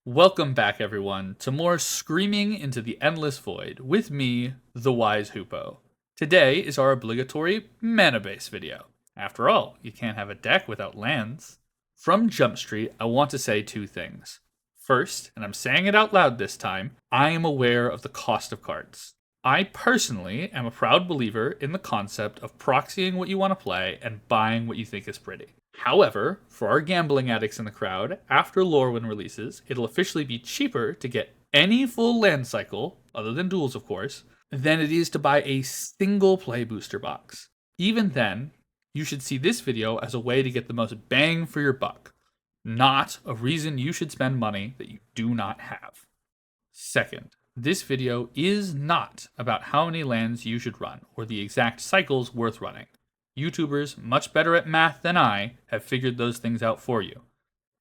Welcome back, everyone, to more Screaming into the Endless Void with me, the Wise Hoopo. Today is our obligatory manabase video. After all, you can't have a deck without lands. From Jump Street, I want to say two things. First, and I'm saying it out loud this time, I am aware of the cost of cards. I personally am a proud believer in the concept of proxying what you want to play and buying what you think is pretty. However, for our gambling addicts in the crowd, after Lorwyn releases, it'll officially be cheaper to get any full land cycle, other than duels of course, than it is to buy a single play booster box. Even then, you should see this video as a way to get the most bang for your buck, not a reason you should spend money that you do not have. Second, this video is not about how many lands you should run or the exact cycles worth running. YouTubers much better at math than I have figured those things out for you.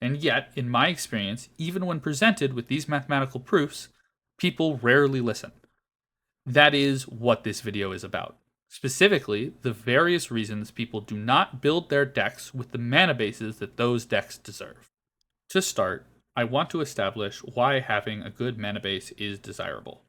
And yet, in my experience, even when presented with these mathematical proofs, people rarely listen. That is what this video is about. Specifically, the various reasons people do not build their decks with the mana bases that those decks deserve. To start, I want to establish why having a good mana base is desirable.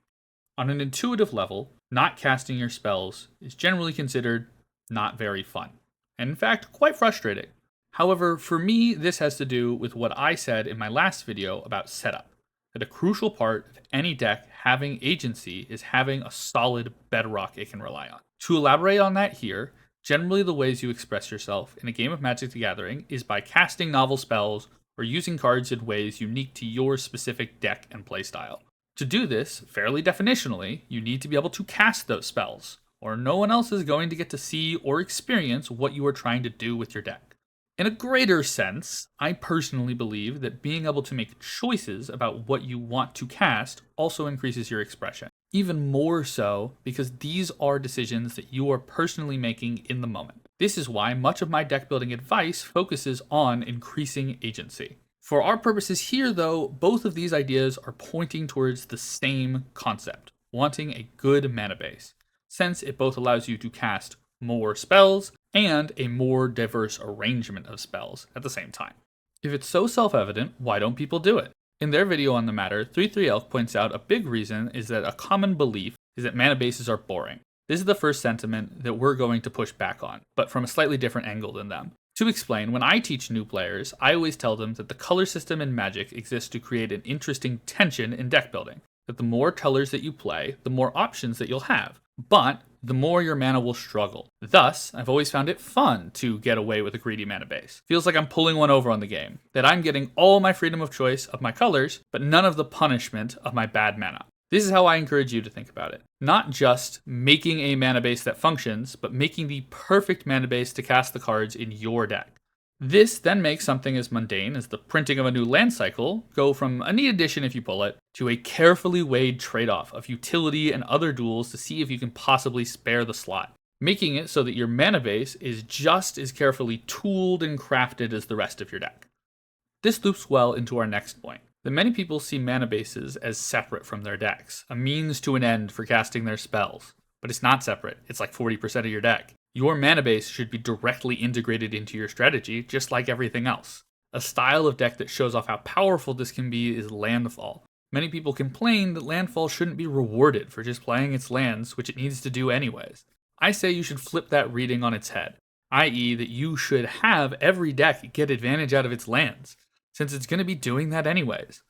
On an intuitive level, not casting your spells is generally considered not very fun, and in fact, quite frustrating. However, for me, this has to do with what I said in my last video about setup, that a crucial part of any deck having agency is having a solid bedrock it can rely on. To elaborate on that here, generally the ways you express yourself in a game of Magic the Gathering is by casting novel spells or using cards in ways unique to your specific deck and playstyle. To do this, fairly definitionally, you need to be able to cast those spells, or no one else is going to get to see or experience what you are trying to do with your deck. In a greater sense, I personally believe that being able to make choices about what you want to cast also increases your expression. Even more so because these are decisions that you are personally making in the moment. This is why much of my deck building advice focuses on increasing agency. For our purposes here, though, both of these ideas are pointing towards the same concept, wanting a good mana base, since it both allows you to cast more spells and a more diverse arrangement of spells at the same time. If it's so self-evident, why don't people do it? In their video on the matter, 33elk points out a big reason is that a common belief is that mana bases are boring. This is the first sentiment that we're going to push back on, but from a slightly different angle than them. To explain, when I teach new players, I always tell them that the color system in Magic exists to create an interesting tension in deck building. That the more colors that you play, the more options that you'll have, but the more your mana will struggle. Thus, I've always found it fun to get away with a greedy mana base. Feels like I'm pulling one over on the game, that I'm getting all my freedom of choice of my colors, but none of the punishment of my bad mana. This is how I encourage you to think about it. Not just making a mana base that functions, but making the perfect mana base to cast the cards in your deck. This then makes something as mundane as the printing of a new land cycle go from a neat addition if you pull it, to a carefully weighed trade-off of utility and other duels to see if you can possibly spare the slot, making it so that your mana base is just as carefully tooled and crafted as the rest of your deck. This loops well into our next point, that many people see mana bases as separate from their decks, a means to an end for casting their spells. But it's not separate, it's like 40% of your deck. Your mana base should be directly integrated into your strategy, just like everything else. A style of deck that shows off how powerful this can be is Landfall. Many people complain that Landfall shouldn't be rewarded for just playing its lands, which it needs to do anyways. I say you should flip that reading on its head, i.e. that you should have every deck get advantage out of its lands, since it's going to be doing that anyways.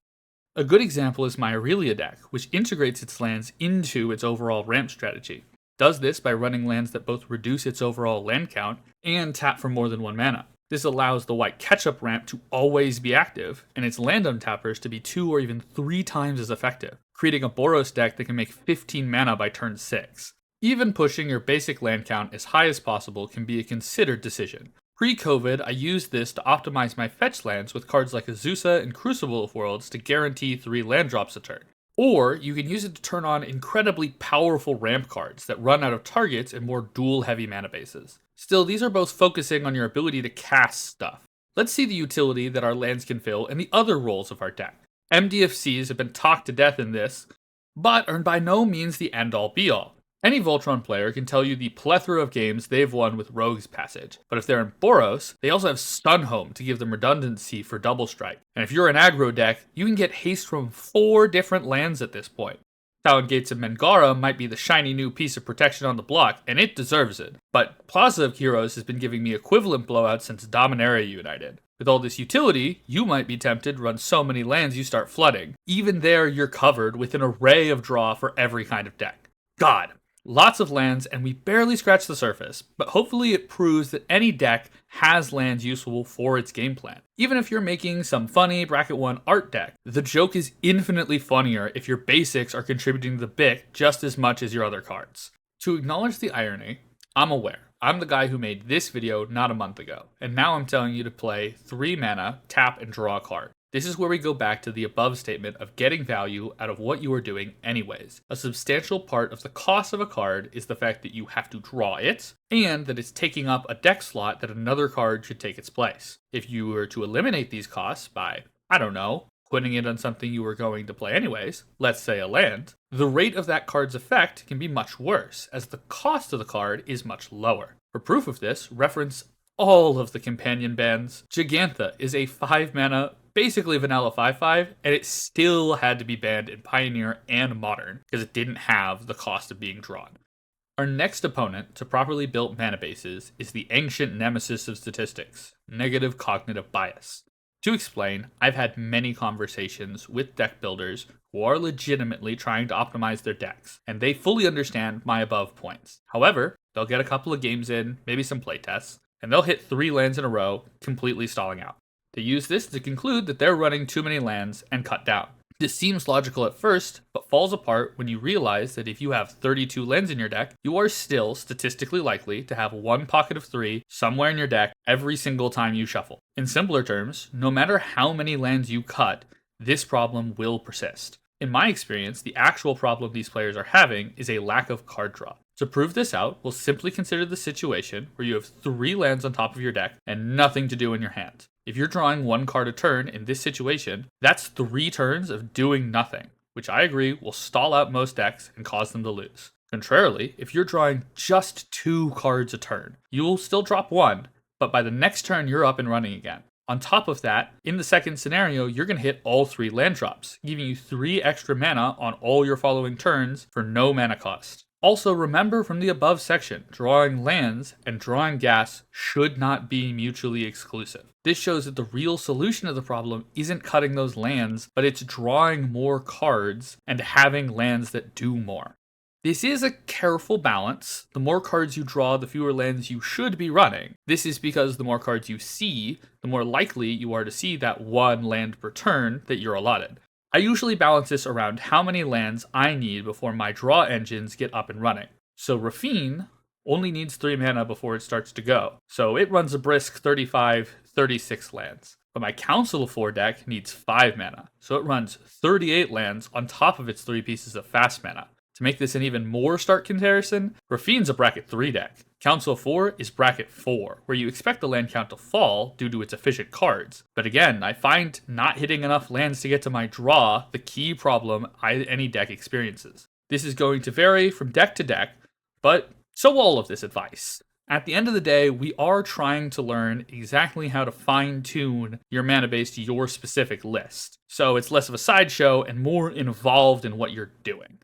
A good example is my Aurelia deck, which integrates its lands into its overall ramp strategy. Does this by running lands that both reduce its overall land count and tap for more than one mana. This allows the white catch-up ramp to always be active, and its land untappers to be 2 or even 3 times as effective, creating a Boros deck that can make 15 mana by turn 6. Even pushing your basic land count as high as possible can be a considered decision. Pre-COVID, I used this to optimize my fetch lands with cards like Azusa and Crucible of Worlds to guarantee 3 land drops a turn. Or you can use it to turn on incredibly powerful ramp cards that run out of targets in more dual-heavy mana bases. Still, these are both focusing on your ability to cast stuff. Let's see the utility that our lands can fill in the other roles of our deck. MDFCs have been talked to death in this, but are by no means the end-all be-all. Any Voltron player can tell you the plethora of games they've won with Rogue's Passage, but if they're in Boros, they also have Stun Home to give them redundancy for Double Strike. And if you're an aggro deck, you can get haste from 4 different lands at this point. Talon Gates of Mangara might be the shiny new piece of protection on the block, and it deserves it. But Plaza of Heroes has been giving me equivalent blowouts since Dominaria United. With all this utility, you might be tempted to run so many lands you start flooding. Even there, you're covered with an array of draw for every kind of deck. God, lots of lands, and we barely scratched the surface, but hopefully it proves that any deck has lands useful for its game plan. Even if you're making some funny Bracket 1 art deck, the joke is infinitely funnier if your basics are contributing to the BIC just as much as your other cards. To acknowledge the irony, I'm aware. I'm the guy who made this video not a month ago, and now I'm telling you to play 3 mana, tap, and draw a card. This is where we go back to the above statement of getting value out of what you are doing anyways. A substantial part of the cost of a card is the fact that you have to draw it, and that it's taking up a deck slot that another card should take its place. If you were to eliminate these costs by, I don't know, putting it on something you were going to play anyways, let's say a land, the rate of that card's effect can be much worse, as the cost of the card is much lower. For proof of this, reference all of the companion bans. Gigantha is a 5 mana, basically vanilla 5/5, and it still had to be banned in Pioneer and Modern, because it didn't have the cost of being drawn. Our next opponent to properly built mana bases is the ancient nemesis of statistics, negative cognitive bias. To explain, I've had many conversations with deck builders who are legitimately trying to optimize their decks, and they fully understand my above points. However, they'll get a couple of games in, maybe some playtests, and they'll hit 3 lands in a row, completely stalling out. They use this to conclude that they're running too many lands and cut down. This seems logical at first, but falls apart when you realize that if you have 32 lands in your deck, you are still statistically likely to have 1 pocket of 3 somewhere in your deck every single time you shuffle. In simpler terms, no matter how many lands you cut, this problem will persist. In my experience, the actual problem these players are having is a lack of card draw. To prove this out, we'll simply consider the situation where you have 3 lands on top of your deck and nothing to do in your hand. If you're drawing 1 card a turn in this situation, that's 3 turns of doing nothing, which I agree will stall out most decks and cause them to lose. Contrarily, if you're drawing just 2 cards a turn, you'll still drop 1, but by the next turn you're up and running again. On top of that, in the second scenario, you're going to hit all 3 land drops, giving you 3 extra mana on all your following turns for no mana cost. Also, remember from the above section, drawing lands and drawing gas should not be mutually exclusive. This shows that the real solution to the problem isn't cutting those lands, but it's drawing more cards and having lands that do more. This is a careful balance. The more cards you draw, the fewer lands you should be running. This is because the more cards you see, the more likely you are to see that 1 land per turn that you're allotted. I usually balance this around how many lands I need before my draw engines get up and running. So Rafine only needs 3 mana before it starts to go, so it runs a brisk 35-36 lands. But my Council of 4 deck needs 5 mana, so it runs 38 lands on top of its 3 pieces of fast mana. To make this an even more stark comparison, Rafine's a bracket 3 deck. Council of 4 is bracket 4, where you expect the land count to fall due to its efficient cards. But again, I find not hitting enough lands to get to my draw the key problem any deck experiences. This is going to vary from deck to deck, but so will all of this advice. At the end of the day, we are trying to learn exactly how to fine-tune your mana base to your specific list, so it's less of a sideshow and more involved in what you're doing.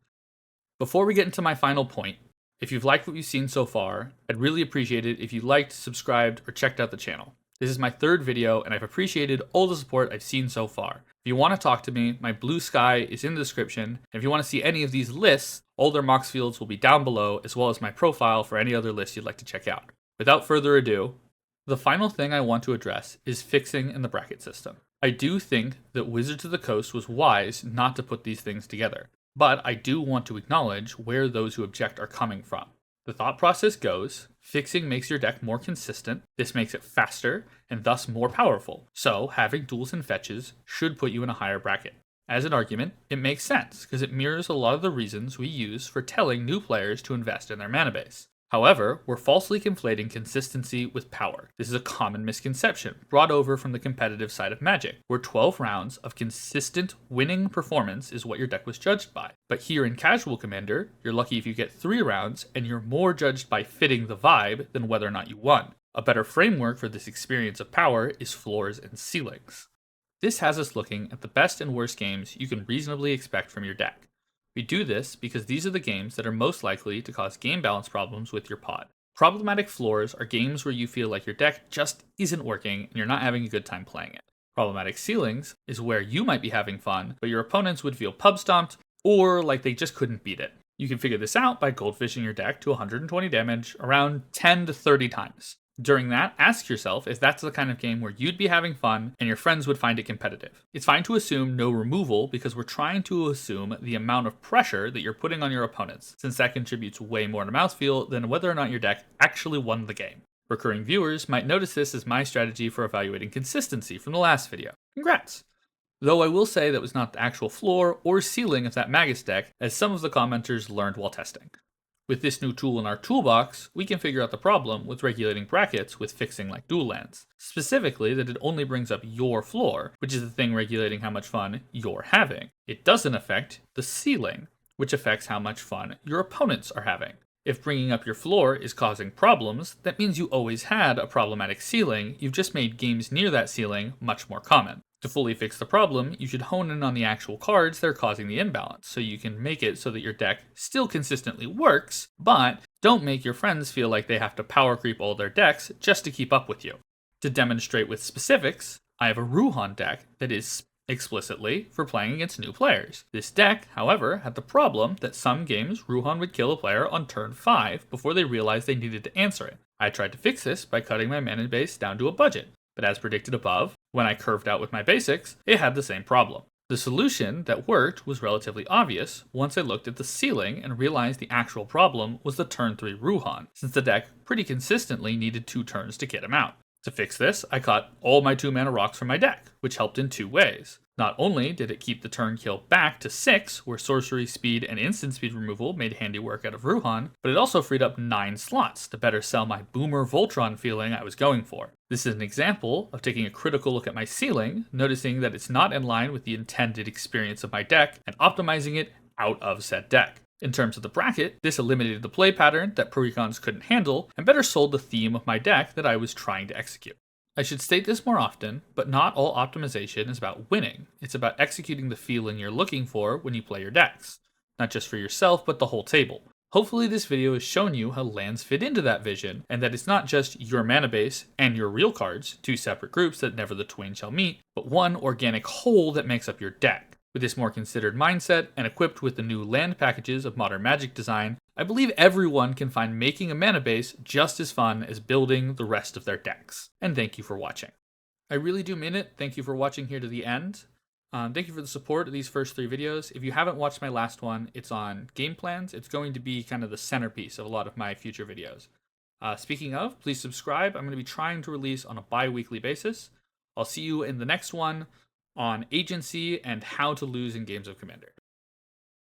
Before we get into my final point, if you've liked what you've seen so far, I'd really appreciate it if you liked, subscribed, or checked out the channel. This is my 3rd video, and I've appreciated all the support I've seen so far. If you want to talk to me, my blue sky is in the description, and if you want to see any of these lists, all their mox fields will be down below, as well as my profile for any other lists you'd like to check out. Without further ado, the final thing I want to address is fixing in the bracket system. I do think that Wizards of the Coast was wise not to put these things together, but I do want to acknowledge where those who object are coming from. The thought process goes, fixing makes your deck more consistent, this makes it faster, and thus more powerful, so having duels and fetches should put you in a higher bracket. As an argument, it makes sense, because it mirrors a lot of the reasons we use for telling new players to invest in their mana base. However, we're falsely conflating consistency with power. This is a common misconception brought over from the competitive side of Magic, where 12 rounds of consistent winning performance is what your deck was judged by. But here in Casual Commander, you're lucky if you get 3 rounds, and you're more judged by fitting the vibe than whether or not you won. A better framework for this experience of power is floors and ceilings. This has us looking at the best and worst games you can reasonably expect from your deck. We do this because these are the games that are most likely to cause game balance problems with your pod. Problematic floors are games where you feel like your deck just isn't working and you're not having a good time playing it. Problematic ceilings is where you might be having fun, but your opponents would feel pub stomped or like they just couldn't beat it. You can figure this out by goldfishing your deck to 120 damage around 10 to 30 times. During that, ask yourself if that's the kind of game where you'd be having fun and your friends would find it competitive. It's fine to assume no removal because we're trying to assume the amount of pressure that you're putting on your opponents, since that contributes way more to mouthfeel than whether or not your deck actually won the game. Recurring viewers might notice this as my strategy for evaluating consistency from the last video. Congrats! Though I will say that was not the actual floor or ceiling of that Magus deck, as some of the commenters learned while testing. With this new tool in our toolbox, we can figure out the problem with regulating brackets with fixing like dual lands. Specifically, that it only brings up your floor, which is the thing regulating how much fun you're having. It doesn't affect the ceiling, which affects how much fun your opponents are having. If bringing up your floor is causing problems, that means you always had a problematic ceiling, you've just made games near that ceiling much more common. To fully fix the problem, you should hone in on the actual cards that are causing the imbalance, so you can make it so that your deck still consistently works, but don't make your friends feel like they have to power creep all their decks just to keep up with you. To demonstrate with specifics, I have a Ruhan deck that is explicitly for playing against new players. This deck, however, had the problem that some games Ruhan would kill a player on turn 5 before they realized they needed to answer it. I tried to fix this by cutting my mana base down to a budget, but as predicted above, when I curved out with my basics, it had the same problem. The solution that worked was relatively obvious once I looked at the ceiling and realized the actual problem was the turn 3 Ruhan, since the deck pretty consistently needed 2 turns to get him out. To fix this, I cut all my 2 mana rocks from my deck, which helped in 2 ways. Not only did it keep the turn kill back to 6, where sorcery speed and instant speed removal made handy work out of Ruhan, but it also freed up 9 slots to better sell my Boomer Voltron feeling I was going for. This is an example of taking a critical look at my ceiling, noticing that it's not in line with the intended experience of my deck, and optimizing it out of said deck. In terms of the bracket, this eliminated the play pattern that precons couldn't handle, and better sold the theme of my deck that I was trying to execute. I should state this more often, but not all optimization is about winning. It's about executing the feeling you're looking for when you play your decks. Not just for yourself, but the whole table. Hopefully this video has shown you how lands fit into that vision, and that it's not just your mana base and your real cards, 2 separate groups that never the twain shall meet, but one organic whole that makes up your deck. With this more considered mindset, and equipped with the new land packages of Modern Magic design, I believe everyone can find making a mana base just as fun as building the rest of their decks. And thank you for watching. I really do mean it. Thank you for watching here to the end. Thank you for the support of these first 3 videos. If you haven't watched my last one, it's on game plans. It's going to be kind of the centerpiece of a lot of my future videos. Speaking of, please subscribe. I'm going to be trying to release on a bi-weekly basis. I'll see you in the next one on agency and how to lose in games of Commander.